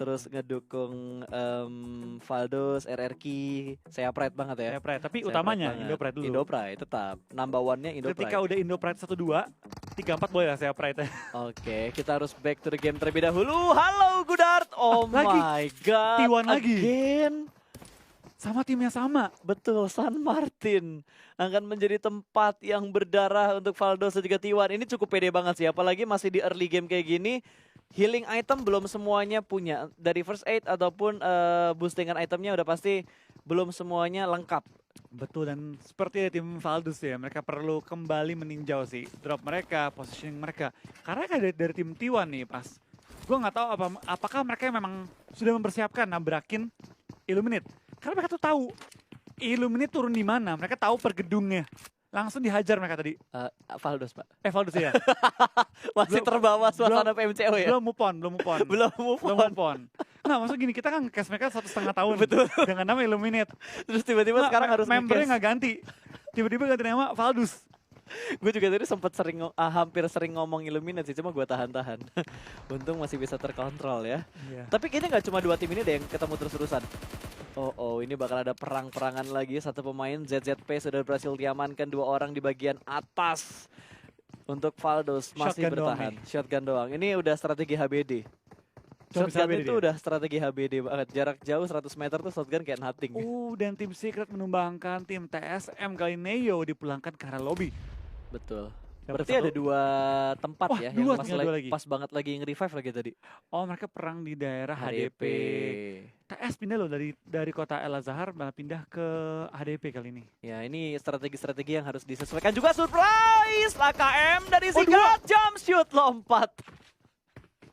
terus ngedukung Valdos, RRQ, saya pride banget ya. Ya Pride, tapi Saya utamanya pride banget. Indo Pride dulu. Indo Pride tetap. Number one-nya Indo Ketika Pride. udah Indo Pride 1-2, 3-4 boleh lah saya Pride. Oke, kita harus back to the game terlebih dahulu. Halo Gudard. Oh lagi. my god. T1 lagi. Again. Sama timnya sama. Betul, San Martin akan menjadi tempat yang berdarah untuk Valdos dan juga T1. Ini cukup pede banget sih, apalagi masih di early game kayak gini. Healing item belum semuanya punya. Dari first aid ataupun boostingan itemnya udah pasti belum semuanya lengkap. Betul, dan seperti tim Valdos ya, mereka perlu kembali meninjau sih drop mereka, positioning mereka. Karena kan dari tim T1 nih pas, gue nggak tahu apakah mereka memang sudah mempersiapkan nabrakin Illuminate. Karena mereka tuh tahu Illuminate turun di mana, mereka tahu per gedungnya. Langsung dihajar mereka tadi. Valdos, Pak. Valdos ya. Masih terbawa suasana belum- PMCO ya? Belum move on. Belum move Belum on. move on. Nah, maksud gini, kita kan cast mereka 1,5 tahun. Betul. Dengan nama Illuminate. Terus tiba-tiba sekarang harus membernya nge-cast. nggak ganti. Tiba-tiba ganti nama Valdos. Gue juga tadi sempat hampir sering ngomong Illuminate sih, cuma gue tahan-tahan. Untung masih bisa terkontrol ya. Iya. Tapi kayaknya nggak cuma dua tim ini deh yang ketemu terus-terusan. Oh, ini bakal ada perang-perangan lagi. Satu pemain ZZP sudah berhasil diamankan, 2 orang di bagian atas. Untuk Valdos masih Shotgun doang bertahan. Shotgun doang. Ini udah strategi HBD. Cuma bisa Shotgun HBD itu dia. udah strategi HBD banget. Jarak jauh 100 meter tuh shotgun kayak nothing. Dan tim Secret menumbangkan tim TSM kali Neo dipulangkan ke arah lobby. Betul. Dapat Berarti satu. ada 2 tempat Wah, ya dua, yang tinggal 2 lagi. pas banget lagi nge-revive lagi tadi. Oh, mereka perang di daerah HDP. TS pindah loh dari kota El Azhar malah pindah ke HDP kali ini. Ya, ini strategi-strategi yang harus disesuaikan juga. Surprise! AKM dari Oh, Sigat, jump shoot, lompat.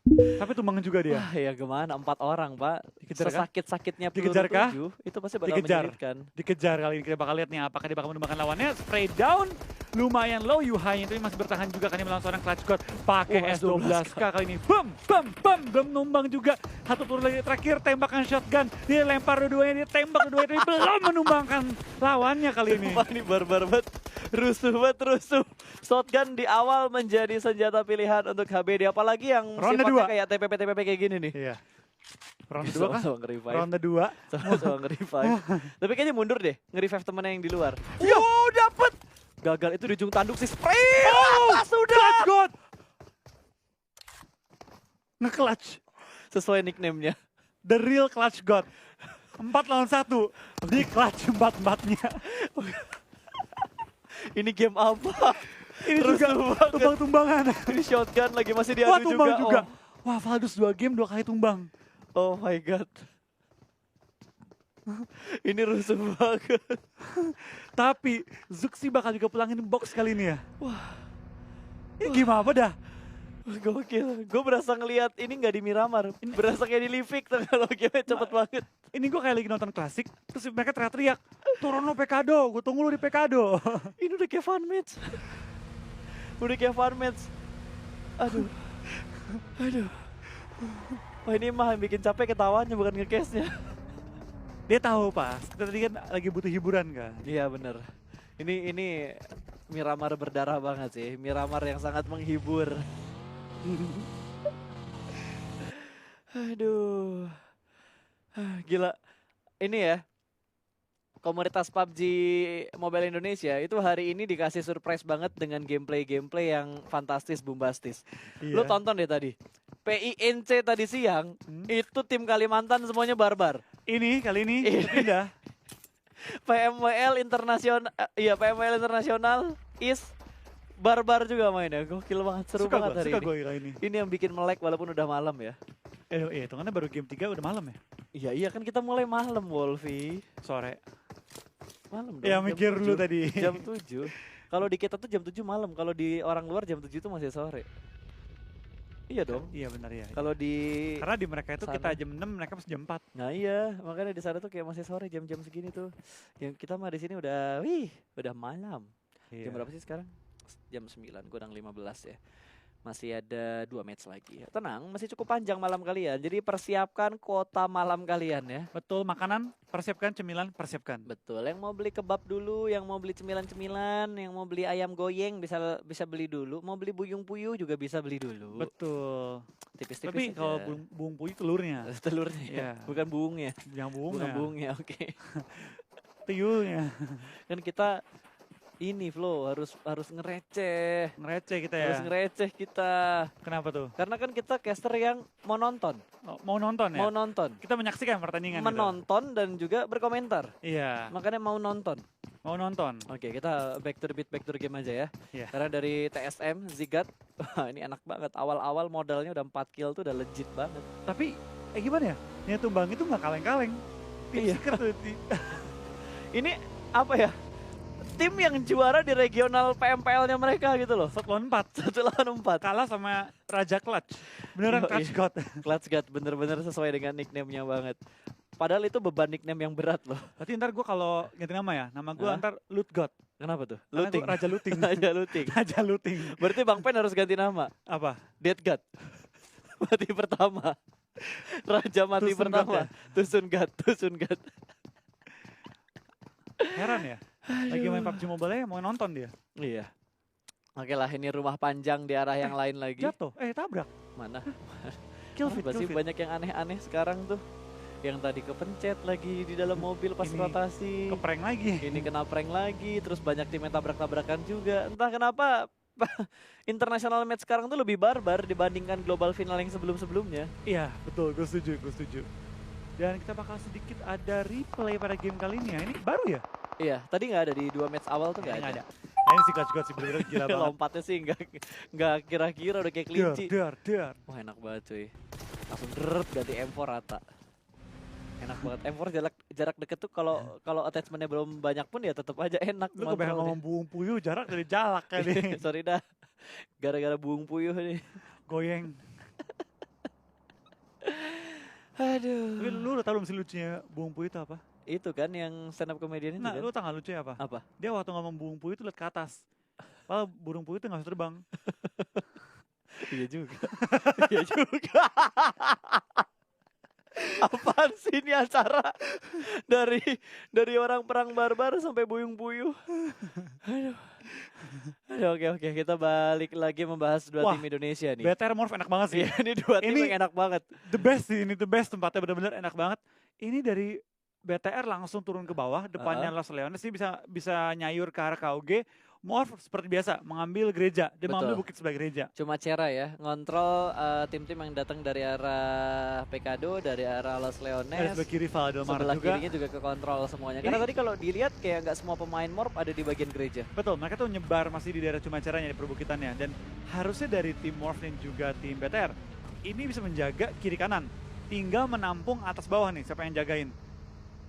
Tapi tumbang juga dia. Wah, ya gimana? 4 orang, Pak. Dikejar kah? Sakit-sakitnya peluru Dikejar kah? 7, itu pasti bakal Dikejar. menyulitkan. Dikejar kali ini, kita bakal lihat nih apakah dia bakal menumbangkan lawannya. Spray down, lumayan low Yuhai tapi masih bertahan juga kan melawan seorang Clutch God pakai S12K kali ini. Belum numbang juga. Satu peluru lagi terakhir, tembakan shotgun. Dia lempar dua-duanya, dia tembak dua-duanya, tapi belum menumbangkan lawannya kali ini. Wah, ini barbar banget. Rusuh banget, rusuh. Shotgun di awal menjadi senjata pilihan untuk HBD. Apalagi yang Ronde sifatnya 2. kayak TPP-TPP kayak gini nih. Iya. Ronde 2 kah? Sama nge-revive. Ronde 2. Sama nge-revive. Tapi kayaknya mundur deh, nge-revive temennya yang di luar. Yo, Dapet! Gagal itu di ujung tanduk si spray. Oh, Atas sudah! Clutch God! Nge-clutch. Sesuai nickname-nya. The real Clutch God. 4 lawan 1. Di clutch 4-4-nya. Ini game apa? Ini Rusuh juga banget. tumbang-tumbangan. Ini shotgun lagi masih Wah, diadu tumbang juga. juga. Wah, Valdos 2 game 2 kali tumbang. Oh my god. Ini rusuh banget. Tapi Zuxi bakal juga pulangin box kali ini ya. Wah. Ini gimana apa dah? Gokil. Gue berasa ngelihat ini nggak di Miramar. Berasa kayak di Livik tuh kalau game cepet banget. Ini gue kayak lagi nonton klasik, terus mereka teriak-teriak, turun lo Pekado, gue tunggu lo di Pekado. Ini udah kayak fun match. Udah kayak fun match. Aduh. Wah, ini mah yang bikin capek ketawanya bukan nge-case-nya. Dia tahu pas, kita tadi kan lagi butuh hiburan kan. Iya bener. Ini Miramar berdarah banget sih. Miramar yang sangat menghibur. Aduh. Gila. Ini ya. Komunitas PUBG Mobile Indonesia itu hari ini dikasih surprise banget dengan gameplay-gameplay yang fantastis, bombastis. Lu tonton deh tadi. PINC tadi siang, itu tim Kalimantan semuanya barbar. Ini kali ini pindah. PMWL Internasional, PMWL Internasional is barbar juga mainnya. Gokil banget, seru banget hari suka ini. gue kali ini. Ini yang bikin melek walaupun udah malam ya. Hitungannya baru game 3 udah malam ya? Iya kan kita mulai malam, Wolfie. Sore. Malam dong. Ya jam mikir dulu 7. tadi. Jam 7. Kalau di kita tuh jam 7 malam, kalau di orang luar jam 7 itu masih sore. Iya dong. Iya benar ya. Kalau di Karena di mereka itu sana. kita jam 6, mereka masih jam 4. Nah iya, makanya di sana tuh kayak masih sore jam-jam segini tuh. Yang kita mah di sini udah malam. Iya. Jam berapa sih sekarang? Jam 9, kurang 15 ya. Masih ada 2 match lagi. Tenang, masih cukup panjang malam kalian. Jadi persiapkan kuota malam kalian ya. Betul, makanan persiapkan, cemilan persiapkan. Betul, yang mau beli kebab dulu, yang mau beli cemilan-cemilan, yang mau beli ayam goyeng bisa beli dulu, mau beli buyung puyuh juga bisa beli dulu. Betul. Tipis-tipis Tapi kalau aja. buung puyuh telurnya, Telurnya ya, Iya. bukan buungnya. yang Bukan buungnya, buungnya, oke. tuyulnya. Kan kita ini Flo harus ngereceh. Ngereceh kita ya. Harus ngereceh kita. Kenapa tuh? Karena kan kita caster yang mau nonton. Oh, mau nonton ya? Mau nonton. Kita menyaksikan pertandingan gitu. Menonton dan juga berkomentar. Iya, Makanya mau nonton. mau nonton. Oke, kita back to the beat, back to the game aja ya. Iya. Karena dari TSM, Zigat, wah ini enak banget. Awal-awal modalnya udah 4 kill tuh udah legit banget. Tapi gimana ya? Nia Tumbang itu nggak kaleng-kaleng. Tim Iya. Seeker tuh. Ini apa ya? Tim yang juara di regional PMPL-nya mereka gitu loh. 1 lawan 4. 1 lawan 4. Kalah sama Raja Clutch. Beneran Yoi. Clutch God. Clutch God bener-bener sesuai dengan nickname-nya banget. Padahal itu beban nickname yang berat loh. Berarti ntar gue kalau ganti nama ya, nama gue Hah? ntar Loot God. Kenapa tuh? Karena Looting. gua Raja Looting. Raja looting. Raja Looting. Berarti Bang Pen harus ganti nama. Apa? Dead God. Mati pertama. Raja mati Tusun God pertama. ya? Tusun God, Tusun God. Heran ya. Lagi main PUBG Mobile mau nonton dia. Iya. Oke lah, ini rumah panjang di arah yang lain lagi. Jatuh. Tabrak. Mana? Kill feed, Pasti banyak yang aneh-aneh sekarang tuh. Yang tadi kepencet lagi di dalam mobil pas Ini rotasi. Keprank lagi. Ini kena prank lagi, terus banyak tim yang tabrak-tabrakan juga. Entah kenapa international match sekarang tuh lebih barbar dibandingkan global final yang sebelum-sebelumnya. Iya, betul. Gue setuju. Dan kita bakal sedikit ada replay pada game kali ini ya. Ini baru ya? Iya, tadi nggak ada di 2 match awal tuh nggak ada. Nah, ini si Clutch God sih bener-bener gila banget. Lompatnya sih nggak kira-kira udah kayak kelinci. Dar. Wah enak banget cuy. Langsung deret ganti M4 rata. Enak banget. M4 jarak deket tuh kalau attachmentnya belum banyak pun ya tetap aja enak. Lu kebanyakan ngomong buung puyuh jarak dari jalak kan nih. Sorry dah. Gara-gara buung puyuh nih. Goyeng. Aduh. Tapi lu udah tau belum sih lucunya buung puyuh itu apa? Itu kan yang stand up comedian itu Nah, kan. lu tau gak lucunya apa? Apa? Dia waktu ngomong buung puyuh itu liat ke atas. Padahal burung puyuh itu gak bisa terbang. Iya juga. Iya juga. Apaan sih ini acara dari orang perang barbar sampai buyung-buyuh. Aduh, oke kita balik lagi membahas dua Wah, tim Indonesia nih. BTR Morph enak banget sih. Iya, ini dua tim Ini yang enak banget. The best sih, ini the best tempatnya bener-bener enak banget. Ini dari BTR langsung turun ke bawah, depannya Los Leones sih bisa nyayur ke arah KUG. Morph seperti biasa mengambil gereja, dia mengambil Betul. bukit sebelah gereja. Cuma Cera ya, ngontrol tim-tim yang datang dari arah Pekado, dari arah Los Ada Leones. sebelah kiri Valdemar Sebelah juga. kirinya juga ke kontrol semuanya. Ini- Karena tadi kalau dilihat kayak nggak semua pemain Morph ada di bagian gereja. Betul, mereka tuh nyebar masih di daerah Cumacaranya di perbukitannya. Dan harusnya dari tim Morph dan juga tim BTR, ini bisa menjaga kiri kanan. Tinggal menampung atas bawah nih, siapa yang jagain.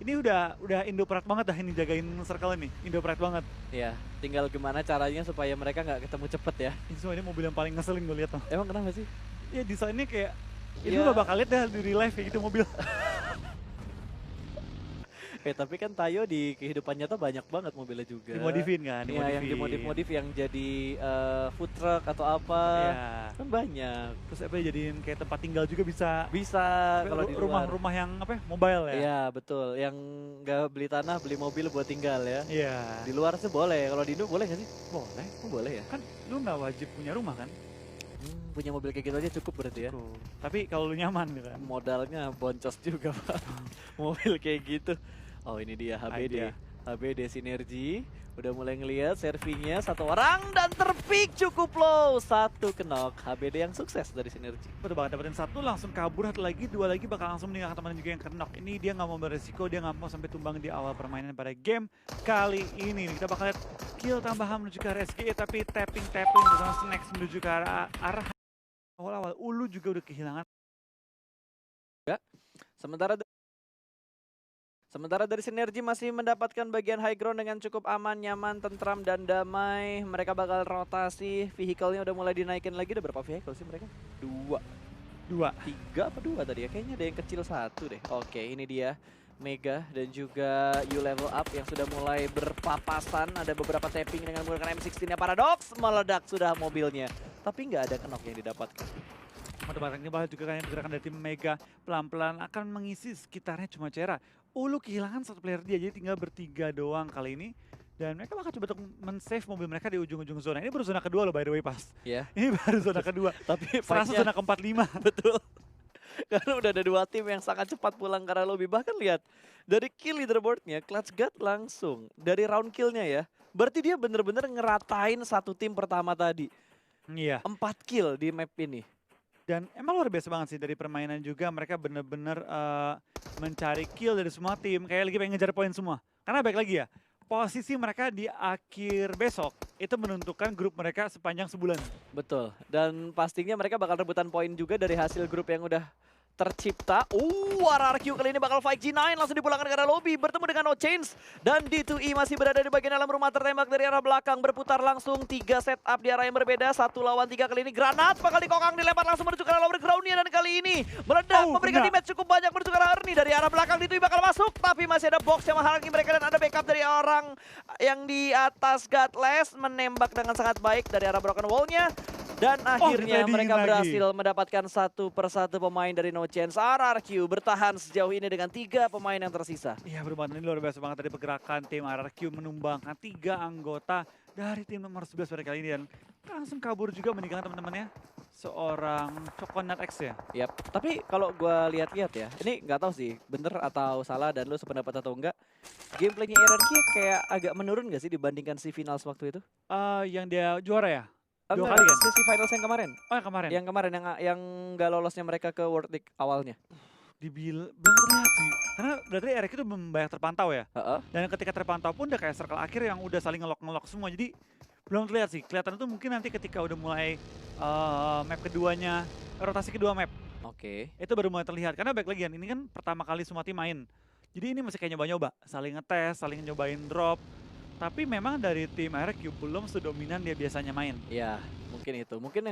Ini udah Indoprat banget dah ini jagain circle ini, Indoprat banget. Ya, tinggal gimana caranya supaya mereka nggak ketemu cepet ya. Ini semua ini mobil yang paling ngeselin gue lihat tuh. Emang kenapa sih? Ya desainnya kayak, ini Ya. lu gak bakal lihat dah di real life kayak gitu mobil. Tapi kan Tayo di kehidupan nyata banyak banget mobilnya juga. Dimodifin kan, Iya, yang dimodif-modif yang jadi food truck atau apa. Iya. Kan banyak. Terus apa jadiin kayak tempat tinggal juga bisa. Bisa kalau di luar. Rumah-rumah yang apa ya, mobile ya. Iya, betul. Yang nggak beli tanah, beli mobil buat tinggal ya. Iya. Di luar sih boleh. Kalau di Indo boleh nggak sih? Boleh. Oh, boleh ya. Kan lu nggak wajib punya rumah kan? Punya mobil kayak gitu aja cukup berarti ya. Tuh. Tapi kalau lu nyaman gitu kan. Modalnya boncos juga Pak. Mobil kayak gitu. Oh ini dia HBD. Idea. HBD Sinergi. Udah mulai ngelihat servingnya satu orang dan terpick cukup low. Satu kenok. HBD yang sukses dari Sinergi. Betul banget, dapetin satu langsung kabur, satu lagi, dua lagi bakal langsung meninggalkan teman juga yang kenok. Ini dia nggak mau beresiko, dia nggak mau sampai tumbang di awal permainan pada game kali ini. Kita bakal lihat kill tambahan menuju ke arah SGE, tapi tapping bersama Snacks menuju ke arah awal-awal. Ulu juga udah kehilangan. Sementara dari Sinergi masih mendapatkan bagian high ground dengan cukup aman, nyaman, tentram, dan damai. Mereka bakal rotasi, vehicle-nya udah mulai dinaikin lagi. Ada berapa vehicle sih mereka? Dua. 3 apa 2 tadi ya? Kayaknya ada yang kecil 1 deh. Oke, ini dia Mega dan juga You Level Up yang sudah mulai berpapasan. Ada beberapa tapping dengan menggunakan M16-nya. Paradox meledak sudah mobilnya. tapi nggak ada knock yang didapatkan. Mendapatkan kembali juga kan gerakan dari tim Mega pelan-pelan akan mengisi sekitarnya cuma Cera. Ulu kehilangan satu player dia, jadi tinggal bertiga doang kali ini. Dan mereka bakal coba untuk men-save mobil mereka di ujung-ujung zona. Ini baru zona kedua loh by the way pas. Ya, Ini baru zona kedua. tapi Serasa fight-nya zona ke-45. betul. Karena udah ada 2 tim yang sangat cepat pulang karena lobby. Bahkan lihat, dari kill leaderboardnya, Clutch God langsung. Dari round killnya ya, berarti dia bener-bener ngeratain satu tim pertama tadi. Iya. 4 kill di map ini. Dan emang luar biasa banget sih dari permainan juga. Mereka bener-bener mencari kill dari semua tim. Kayak lagi pengen ngejar poin semua. Karena baik lagi ya, posisi mereka di akhir besok itu menentukan grup mereka sepanjang sebulan. Betul. Dan pastinya mereka bakal rebutan poin juga dari hasil grup yang udah tercipta. RRQ kali ini bakal fight G9 langsung dipulangkan ke arah lobby bertemu dengan No Chains dan D2E masih berada di bagian dalam rumah tertembak dari arah belakang berputar langsung 3 setup di arah yang berbeda 1 lawan 3 kali ini granat bakal dikokang dilempar langsung menuju ke arah lower groundnya dan kali ini meledak memberikan damage cukup banyak menuju ke arah Ernie dari arah belakang D2E bakal masuk tapi masih ada box yang menghalangi mereka dan ada backup dari orang yang di atas Godless menembak dengan sangat baik dari arah broken wall-nya. Dan akhirnya mereka berhasil mendapatkan satu persatu pemain dari No Chance. RRQ bertahan sejauh ini dengan 3 pemain yang tersisa. Iya berbantu ini luar biasa banget dari pergerakan tim RRQ menumbangkan 3 anggota dari tim nomor 11 pada kali ini. Dan langsung kabur juga meninggalkan teman-temannya. Seorang Coconut X ya. Yap. Tapi kalau gue lihat-lihat ya, ini nggak tahu sih bener atau salah dan lu sependapat atau enggak. Gameplaynya RRQ kayak agak menurun gak sih dibandingkan si finals waktu itu? Yang dia juara ya? 2 Enggak, kali kan? sesi finals yang kemarin. Oh yang kemarin? Yang kemarin yang nggak lolosnya mereka ke World League awalnya. Belum terlihat sih. Karena berarti RRQ itu belum banyak terpantau ya. Dan ketika terpantau pun udah kayak circle akhir yang udah saling ngelok-ngelok semua. Jadi belum terlihat sih. Kelihatan itu mungkin nanti ketika udah mulai map keduanya, rotasi kedua map. Oke. Itu baru mulai terlihat. Karena baik lagi ini kan pertama kali semua tim main. Jadi ini masih kayak nyoba-nyoba. Saling ngetes, saling nyobain drop. Tapi memang dari tim RRQ belum sedominan dia biasanya main. Ya, mungkin itu. Mungkin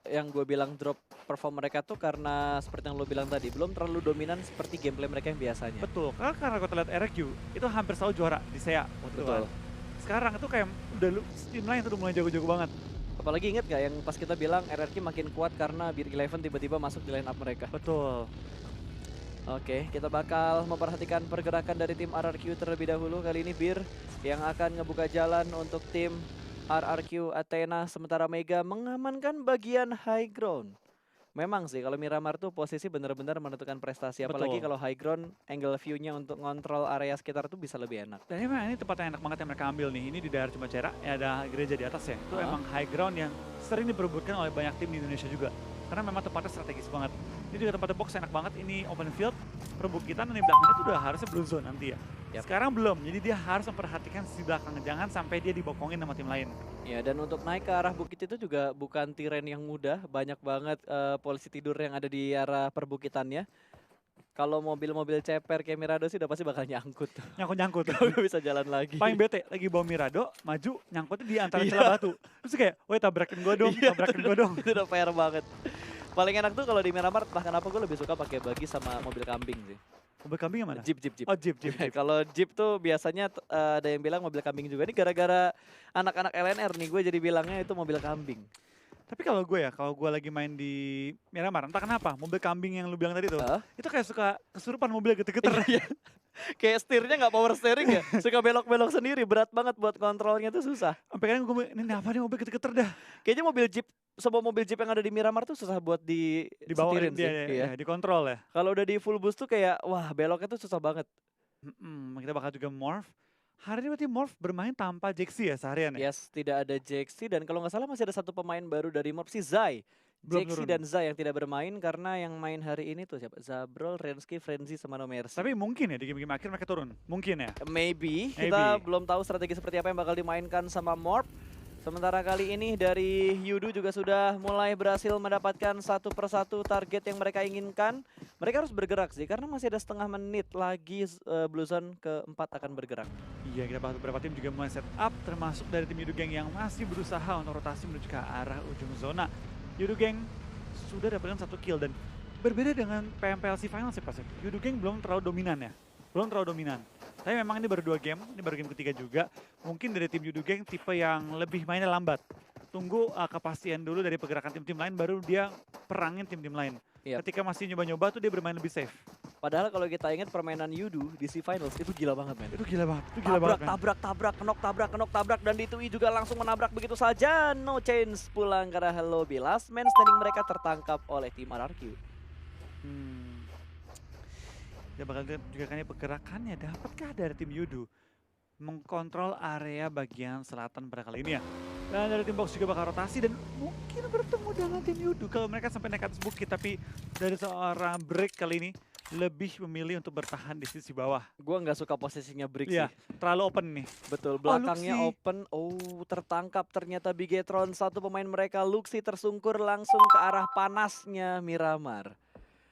yang gue bilang drop perform mereka tuh karena seperti yang lo bilang tadi, belum terlalu dominan seperti gameplay mereka yang biasanya. Betul, karena kalau lihat RRQ itu hampir selalu juara di SEA. Betul. Sekarang itu kayak udah tim lain tuh udah mulai jago-jago banget. Apalagi inget gak yang pas kita bilang RRQ makin kuat karena Beer 11 tiba-tiba masuk di line up mereka. Betul. Oke, kita bakal memperhatikan pergerakan dari tim RRQ terlebih dahulu. Kali ini Bir yang akan ngebuka jalan untuk tim RRQ Athena. Sementara Mega mengamankan bagian high ground. Memang sih kalau Miramar tuh posisi benar-benar menentukan prestasi. Apalagi kalau high ground, angle view-nya untuk ngontrol area sekitar tuh bisa lebih enak. Dan memang ini tempat yang enak banget yang mereka ambil nih. Ini di daerah Cemacera, ya ada gereja di atas ya. Itu emang high ground yang sering diperebutkan oleh banyak tim di Indonesia juga. Karena memang tempatnya strategis banget. Ini juga tempatnya box enak banget, ini open field, perbukitan dan di belakangnya itu udah harusnya blue zone nanti ya. Sekarang belum, jadi dia harus memperhatikan sisi belakang, jangan sampai dia dibokongin sama tim lain. Ya, dan untuk naik ke arah bukit itu juga bukan terrain yang mudah, banyak banget polisi tidur yang ada di arah perbukitannya. Kalau mobil-mobil ceper kayak Mirado sih udah pasti bakal nyangkut. Nyangkut. Gak bisa jalan lagi. Paling bete, lagi bawa Mirado, maju, nyangkutnya di antara celah batu. Terus kayak, woi tabrakin gue dong, tabrakin gue dong. Itu udah fair banget. Paling enak tuh kalau di Miramar, entah kenapa gue lebih suka pakai buggy sama mobil kambing sih. Mobil kambing yang mana? Jeep. Oh jeep. Kalau Jeep tuh biasanya ada yang bilang mobil kambing juga. Ini gara-gara anak-anak LNR nih gue jadi bilangnya itu mobil kambing. Tapi kalau gue lagi main di Miramar, entah kenapa mobil kambing yang lu bilang tadi tuh, itu kayak suka kesurupan mobil geter-geter. Kayak setirnya nggak power steering ya, suka belok-belok sendiri, berat banget buat kontrolnya tuh susah. Sampai kan gue ini apa nih mobil geter-geter dah. Kayaknya mobil Jeep, sebuah mobil Jeep yang ada di Miramar tuh susah buat disetirin sih. Iya, dikontrol ya. Kalau udah di full boost tuh kayak, wah beloknya tuh susah banget. Kita bakal juga morph. Hari ini berarti Morph bermain tanpa Jaxi ya seharian ya? Yes, tidak ada Jaxi dan kalau nggak salah masih ada satu pemain baru dari Morph, si Zai. Jaxi dan Zai yang tidak bermain karena yang main hari ini tuh siapa? Zabrol, Rensky, Frenzy, sama No Mercy. Tapi mungkin ya di game-game akhir mereka turun? Mungkin ya? Maybe. Kita belum tahu strategi seperti apa yang bakal dimainkan sama Morph. Sementara kali ini dari Yudu juga sudah mulai berhasil mendapatkan satu persatu target yang mereka inginkan. Mereka harus bergerak sih karena masih ada setengah menit lagi Blue Zone keempat akan bergerak. Iya, kita bahas beberapa tim juga mulai set up termasuk dari tim Yudu Gang yang masih berusaha untuk rotasi menuju ke arah ujung zona. Yudu Gang sudah dapatkan 1 kill dan berbeda dengan PMPLC Finals ya Pas. Yudu Gang belum terlalu dominan ya. Belum terlalu dominan. Tapi memang ini baru 2 game, ini baru game ketiga juga. Mungkin dari tim Yudu Gang tipe yang lebih mainnya lambat. tunggu kepastian dulu dari pergerakan tim-tim lain, baru dia perangin tim-tim lain. Yap. Ketika masih nyoba-nyoba tuh dia bermain lebih safe. Padahal kalau kita ingat permainan Yudu di SEA Finals itu gila banget, men. Itu gila banget, itu gila banget. Tabrak, tabrak, dan Ditui juga langsung menabrak begitu saja. No chance pulang ke arah lobby. Last man standing mereka tertangkap oleh tim RRQ. Dia bakal lihat juga kan pergerakannya, dapatkah dari tim Yudu mengkontrol area bagian selatan pada kali ini ya. Dan dari tim Box juga bakal rotasi dan mungkin bertemu dengan tim Yudu kalau mereka sampai naik atas bukit. Tapi dari seorang Break kali ini lebih memilih untuk bertahan di sisi bawah. Gua nggak suka posisinya Brick Iya, sih. terlalu open nih. Betul, belakangnya Luxi. open. Tertangkap ternyata Bigetron. Satu pemain mereka, Luxi, tersungkur langsung ke arah panasnya Miramar.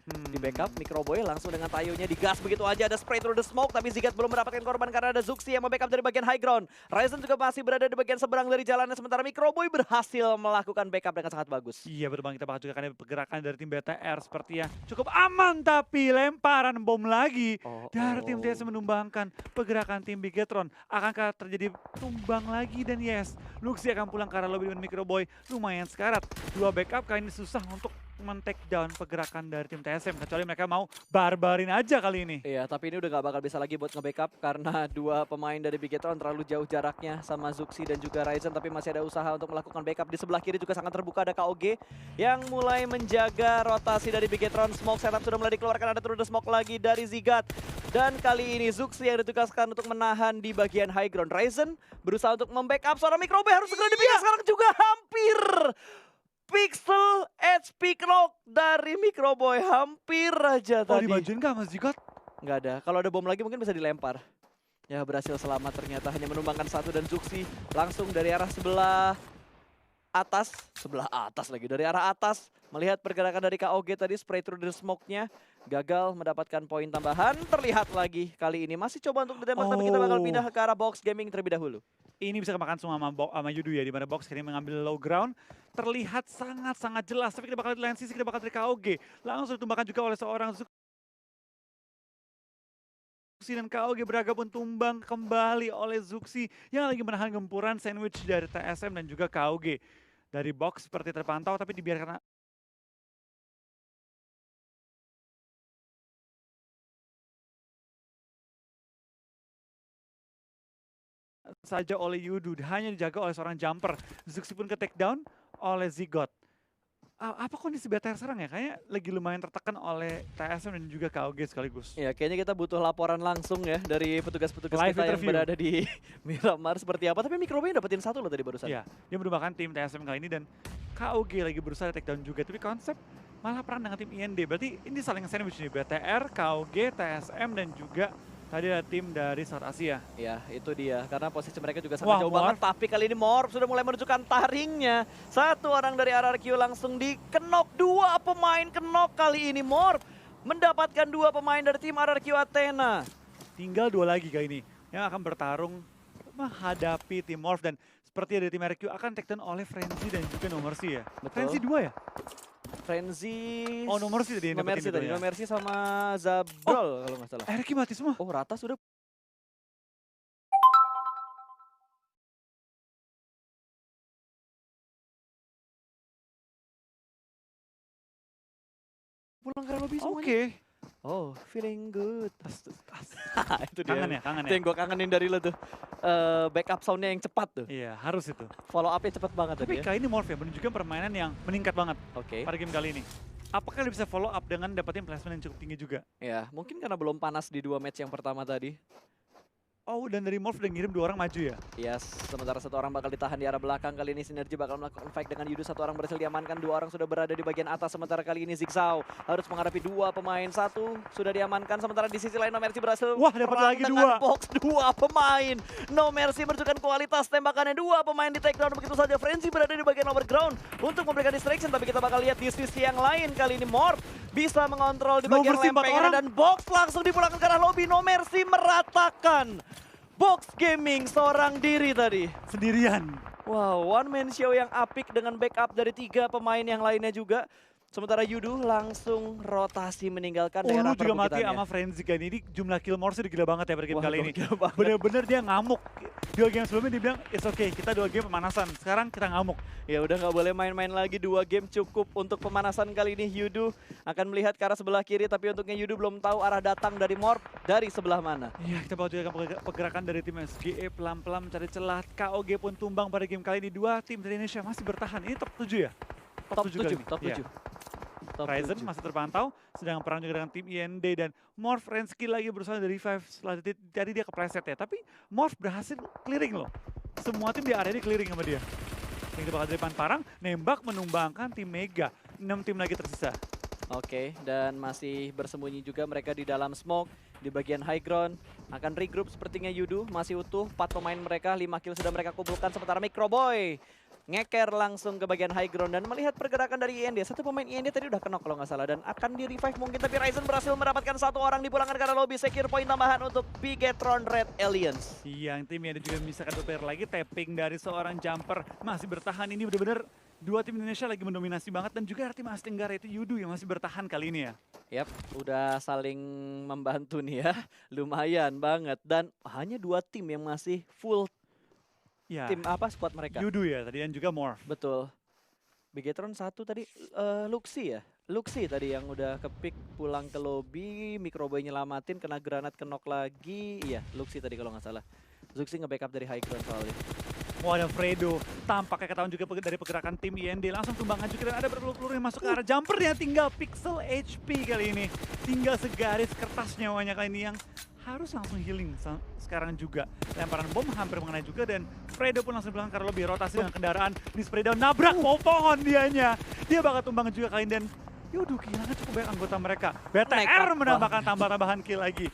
Di backup, Microboy langsung dengan tayonya digas begitu aja. Ada spray through the smoke, tapi Zigat belum mendapatkan korban karena ada Zuxi yang membackup dari bagian high ground. Ryzen juga masih berada di bagian seberang dari jalannya, sementara Microboy berhasil melakukan backup dengan sangat bagus. Iya betul bang, kita bakal juga akan ada pergerakan dari tim BTR sepertinya cukup aman, tapi lemparan bom lagi dari tim TS menumbangkan pergerakan tim Bigetron. Akankah terjadi tumbang lagi? Dan yes, Luxi akan pulang ke arah lobby dengan Microboy. Lumayan sekarat, dua backup kali ini susah untuk men-take down pergerakan dari tim TSM, kecuali mereka mau barbarin aja kali ini. Iya, tapi ini udah gak bakal bisa lagi buat nge-backup karena dua pemain dari Bigetron terlalu jauh jaraknya sama Zuxi dan juga Ryzen, tapi masih ada usaha untuk melakukan backup. Di sebelah kiri juga sangat terbuka, ada KOG yang mulai menjaga rotasi dari Bigetron. Smoke setup sudah mulai dikeluarkan, ada through the smoke lagi dari Zigat. Dan kali ini Zuxi yang ditugaskan untuk menahan di bagian high ground. Ryzen berusaha untuk membackup, seorang Microboy harus segera dipindah sekarang juga hampir. Pixel HP knock dari Microboy hampir aja tadi. Dimajuin gak Mas Zigot? Nggak ada. Kalau ada bom lagi mungkin bisa dilempar. Ya berhasil selamat ternyata, hanya menumbangkan satu, dan Zuxi langsung dari arah sebelah atas lagi. Dari arah atas melihat pergerakan dari KOG tadi, spray through the smoke-nya. Gagal mendapatkan poin tambahan. Terlihat lagi kali ini masih coba untuk ditembak, tapi kita bakal pindah ke arah Box Gaming terlebih dahulu. Ini bisa kemakan semua sama Yudu ya, di mana Box kini mengambil low ground. Terlihat sangat-sangat jelas, tapi kita bakal di lain sisi, kita bakal dari KOG. Langsung ditumbangkan juga oleh seorang Zuxi, dan KOG beragam pun tumbang kembali oleh Zuxi yang lagi menahan gempuran sandwich dari TSM dan juga KOG. Dari Box seperti terpantau, tapi dibiarkan saja oleh Yudu, hanya dijaga oleh seorang jumper. Zuxi pun ke take down oleh Zigot. Apa kondisi BTR sekarang ya? Kayaknya lagi lumayan tertekan oleh TSM dan juga KOG sekaligus. Ya, kayaknya kita butuh laporan langsung ya dari petugas-petugas Live kita interview yang berada di Miramar seperti apa. Tapi Microboy dapetin satu loh tadi barusan. Iya, dia merupakan tim TSM kali ini dan KOG lagi berusaha take down juga. Tapi konsep malah perang dengan tim IND. Berarti ini saling sandwich nih, BTR, KOG, TSM dan juga tadi ada tim dari South Asia. Ya, itu dia. Karena posisi mereka juga sangat jauh banget. Tapi kali ini Morph sudah mulai menunjukkan taringnya. Satu orang dari RRQ langsung dikenok. Dua pemain kenok kali ini. Morph mendapatkan dua pemain dari tim RRQ Athena. Tinggal dua lagi kali ini yang akan bertarung menghadapi tim Morph. Dan seperti dari tim RRQ akan take down oleh Frenzy dan juga No Mercy ya. Betul. Frenzy 2 ya? Frenzy... No Mercy tadi yang dapetin itu ya? No Mercy sama Zabrol kalau nggak salah. RRQ mati semua? Oh, rata sudah. Pulang ke lobby semuanya. Oke. Oh, feeling good. Itu dia. Kangen ya, kangen Itu ya. yang gue kangenin dari lo tuh. Backup soundnya yang cepat tuh. Iya, harus itu. Follow up-nya cepat banget Tapi tadi ya. kali ini Morph ya menunjukkan permainan yang meningkat banget Oke. pada game kali ini. Apakah dia bisa follow up dengan dapetin placement yang cukup tinggi juga? Ya, mungkin karena belum panas di dua match yang pertama tadi. Oh, dan dari Morph udah ngirim 2 orang maju ya? Yes, sementara satu orang bakal ditahan di arah belakang. Kali ini Sinergi bakal melakukan fight dengan Yudu. Satu orang berhasil diamankan, 2 orang sudah berada di bagian atas. Sementara kali ini Zigzao harus menghadapi 2 pemain. 1 sudah diamankan, sementara di sisi lain No Mercy berhasil Wah, dapat perang lagi dengan 2. Box 2 pemain. No Mercy menunjukkan kualitas tembakannya. 2 pemain di take down begitu saja. Frenzy berada di bagian overground untuk memberikan distraction. Tapi kita bakal lihat di sisi yang lain. Kali ini Morph bisa mengontrol di bagian lempengan dan Box langsung dipulangkan ke arah lobby. No Mercy meratakan Box Gaming seorang diri tadi. Sendirian. Wow, one man show yang apik dengan backup dari 3 pemain yang lainnya juga. Sementara Yudu langsung rotasi meninggalkan Lu daerah juga mati perbukitannya. sama Frenzy kan. Ini jumlah kill Morse udah gila banget ya pada game Wah, kali ini. gokil banget. Bener-bener dia ngamuk. 2 game sebelumnya dia bilang, it's okay, kita 2 game pemanasan. Sekarang kita ngamuk. Ya udah nggak boleh main-main lagi, 2 game cukup untuk pemanasan kali ini. Yudu akan melihat ke arah sebelah kiri, tapi untuknya Yudu belum tahu arah datang dari Morph dari sebelah mana. Iya, kita bakal juga pergerakan dari tim SGE pelan-pelan mencari celah. KOG pun tumbang pada game kali ini. 2 tim dari Indonesia masih bertahan. Ini top 7 ya? Top 7 kali 7, ini. top Iya. 7. Top Ryzen 7. masih terpantau, sedang perang juga dengan tim IND dan Morph Rensky lagi berusaha dari revive setelah tadi dia kepleset ya. Tapi Morph berhasil clearing loh. Semua tim di area ini clearing sama dia. Yang bakal dari depan Parang, nembak menumbangkan tim Mega. 6 tim lagi tersisa. Oke, dan masih bersembunyi juga mereka di dalam smoke. Di bagian high ground akan regroup sepertinya Yudu. Masih utuh 4 pemain mereka, 5 kill sudah mereka kumpulkan. Sementara Microboy ngeker langsung ke bagian high ground dan melihat pergerakan dari IND. Satu pemain IND tadi udah kenok kalau nggak salah dan akan di revive mungkin, tapi Ryzen berhasil mendapatkan 1 orang dipulangkan ke arah lobby. Secure point tambahan untuk Bigetron Red Aliens. Iya, yang tim IND juga misalkan 2 player lagi, tapping dari seorang jumper masih bertahan. Ini benar-benar 2 tim Indonesia lagi mendominasi banget dan juga tim Asia Tenggara itu Yudu yang masih bertahan kali ini ya. Yap, udah saling membantu nih ya, lumayan banget. Dan hanya 2 tim yang masih full Ya, tim apa squad mereka. Yudu ya tadi dan juga Morph. Betul. Bigetron 1 tadi Luxi ya. Luxi tadi yang udah kepick pulang ke lobby, Microboy nyelamatin, kena granat kenok lagi. Iya, Luxi tadi kalau nggak salah. Luxi nge-backup dari high ground soalnya. Wah, ada Fredo. Tampaknya ketahuan juga dari pergerakan tim IND. Langsung tumbangan juga dan ada peluru-peluru yang masuk ke arah jumpernya. Tinggal pixel HP kali ini. Tinggal segaris kertas nyawanya kali ini yang harus langsung healing sekarang juga. Lemparan bom hampir mengenai juga dan Fredo pun langsung bilang karena lebih rotasi dengan kendaraan. Ini Fredo nabrak pohon dianya. Dia bakal tumbang juga kali ini dan Yudu kehilangan cukup banyak anggota mereka. BTR menambahkan tambah-tambahan kill lagi.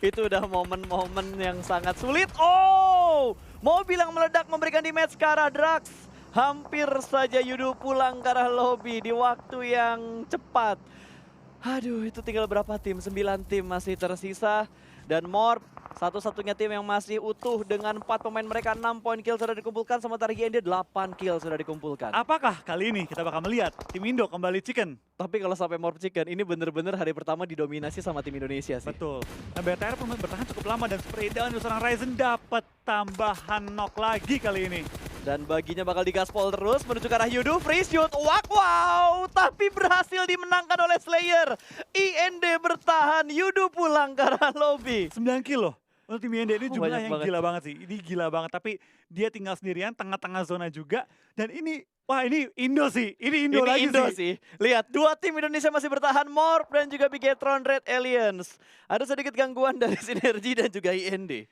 Itu udah momen-momen yang sangat sulit. Oh, mobil yang meledak memberikan damage ke arah Drax. Hampir saja Yudu pulang ke arah lobby di waktu yang cepat. Aduh, itu tinggal berapa tim? 9 tim masih tersisa. Dan Morph satu-satunya tim yang masih utuh dengan 4 pemain mereka. 6 poin kill sudah dikumpulkan, sementara IND 8 kill sudah dikumpulkan. Apakah kali ini kita bakal melihat tim Indo kembali chicken? Tapi kalau sampai Morph Chicken, ini bener-bener hari pertama didominasi sama tim Indonesia sih. Betul. Nah, BTR pun bertahan cukup lama dan spray down dari seorang Ryzen dapat tambahan knock lagi kali ini. Dan baginya bakal digaspol terus menuju ke arah Yudu, free shoot, wow, tapi berhasil dimenangkan oleh Slayer. IND bertahan, Yudu pulang ke arah lobby. 9 kill loh. Untuk tim IND ini jumlah banyak yang banget. gila banget sih. Ini gila banget, tapi dia tinggal sendirian, tengah-tengah zona juga. Dan ini, wah ini Indo sih. Ini Indo Ini lagi Indo sih. sih. Lihat, 2 tim Indonesia masih bertahan, Morph dan juga Bigetron Red Aliens. Ada sedikit gangguan dari Sinergi dan juga IND.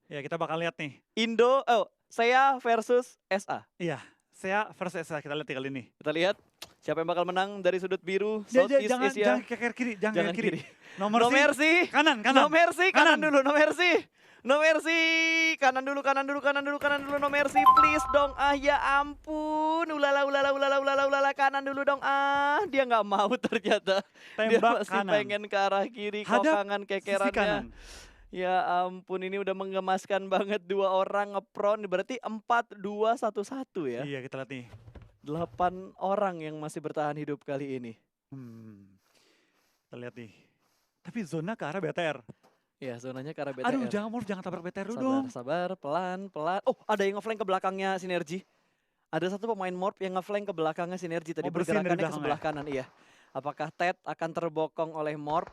Ya kita bakal lihat nih. Indo, saya versus SA. Iya, saya versus SA kita lihat ya kali ini. Kita lihat siapa yang bakal menang dari sudut biru, Jangan Southeast Asia. jangan ke kiri, jangan ke kiri. No mercy. Kanan. No mercy, kanan Kanan. dulu, no mercy. No mercy, kanan dulu, no mercy, please dong. Ah ya ampun, ulala, kanan dulu dong. Ah, dia nggak mau ternyata. Dia Tembak masih kanan. pengen ke arah kiri, Hadap kokangan Sisi kekerannya. kanan. Ya ampun, ini udah menggemaskan banget, 2 orang ngepron, berarti 4-2-1-1 ya. Iya kita lihat nih. 8 orang yang masih bertahan hidup kali ini. Kita lihat nih. Tapi zona ke arah BTR. Ya, zonanya ke arah BTR. Aduh, jangan tabrak BTR dulu dong. Sabar, pelan. Oh, ada yang ngeflank ke belakangnya Sinergi. Ada satu pemain Morph yang ngeflank ke belakangnya Sinergi tadi, bersihin dari pergerakannya ke belakang sebelah kanan, iya. Apakah Ted akan terbokong oleh Morph?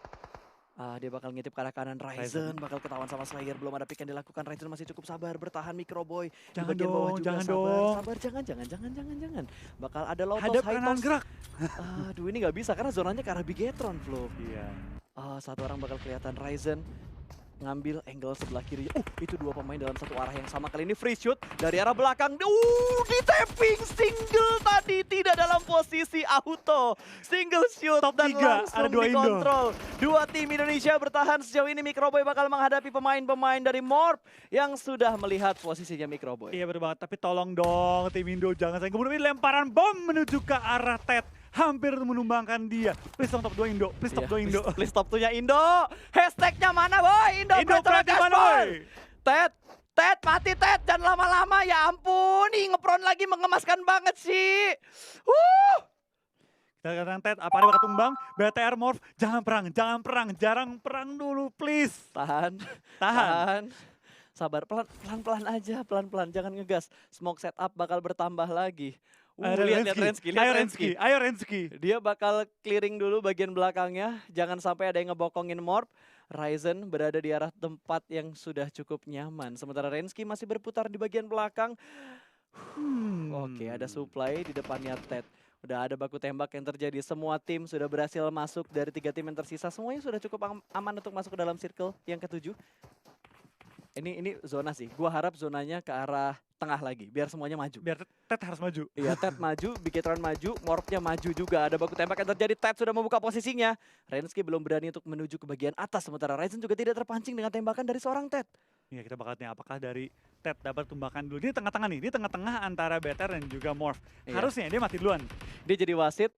Dia bakal ngintip ke arah kanan. Ryzen bakal ketahuan sama Slayer, belum ada pick yang dilakukan. Ryzen masih cukup sabar, bertahan. Microboy di Jangan bagian bawah dong, juga jangan sabar. dong. Sabar, jangan. Bakal ada low toss, Hadap high kanan toss. gerak. Aduh, ini nggak bisa karena zonanya ke arah Bigetron, Flo. Iya. Satu orang bakal kelihatan, Ryzen ngambil angle sebelah kiri. Itu 2 pemain dalam satu arah yang sama. Kali ini free shoot dari arah belakang. Di tapping single tadi, tidak dalam posisi auto. Single shoot Top dan 3, langsung ada 2 Indo. dikontrol. 2 tim Indonesia bertahan sejauh ini. Microboy bakal menghadapi pemain-pemain dari Morph yang sudah melihat posisinya Microboy. Iya bener banget, tapi tolong dong tim Indo jangan sampai keburu ini lemparan bom menuju ke arah Ted. Hampir menumbangkan dia. Please dong top 2 Indo, please top 2 Indo. Please top 2-nya Indo. Hashtagnya mana boy? Indo Pride mana boy? Ted, mati Ted, jangan lama-lama, ya ampun, nih ngepron lagi mengemaskan banget sih. Sekarang Ted, apa ada bakal tumbang? BTR Morph, jangan perang, jarang perang dulu, please. Tahan. Tahan. Sabar, pelan-pelan aja, pelan-pelan, jangan ngegas. Smoke setup bakal bertambah lagi. Lihat Rensky, lihat Rensky. Ayo Rensky. Dia bakal clearing dulu bagian belakangnya, jangan sampai ada yang ngebokongin Morph. Ryzen berada di arah tempat yang sudah cukup nyaman. Sementara Rensky masih berputar di bagian belakang. Oke, ada supply di depannya Ted. Udah ada baku tembak yang terjadi. Semua tim sudah berhasil masuk dari 3 tim yang tersisa. Semuanya sudah cukup aman untuk masuk ke dalam circle yang ke-7. Ini zona sih. Gua harap zonanya ke arah tengah lagi, biar semuanya maju. Biar Ted harus maju. Iya, Ted maju, Bigetron maju, Morph-nya maju juga. Ada baku tembak yang terjadi, Ted sudah membuka posisinya. Rensky belum berani untuk menuju ke bagian atas, sementara Ryzen juga tidak terpancing dengan tembakan dari seorang Ted. Iya, kita bakal tanya apakah dari Ted dapat tumbakan dulu. Ini tengah-tengah nih, ini tengah-tengah antara BTR dan juga Morph. Iya. Harusnya dia mati duluan. Dia jadi wasit.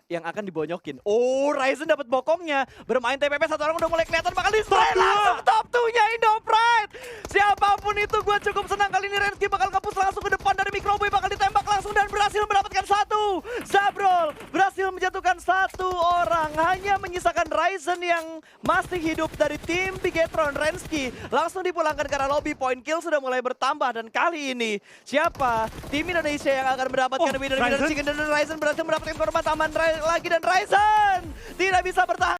Yang akan dibonyokin. Oh, Ryzen dapat bokongnya. Bermain TPP, satu orang udah mulai kelihatan bakal di-spray langsung top 2-nya Indopride. Siapapun itu gue cukup senang kali ini. Rensky bakal ngepus langsung ke depan dari Microboy, bakal ditembak langsung dan berhasil mendapatkan satu. Zabrol berhasil menjatuhkan satu orang. Hanya menyisakan Ryzen yang masih hidup dari tim Bigetron. Rensky langsung dipulangkan karena lobby, point kill sudah mulai bertambah. Dan kali ini siapa tim Indonesia yang akan mendapatkan winner Chicken, dan Ryzen berhasil mendapatkan korban tambahan lagi dan Ryzen tidak bisa bertahan.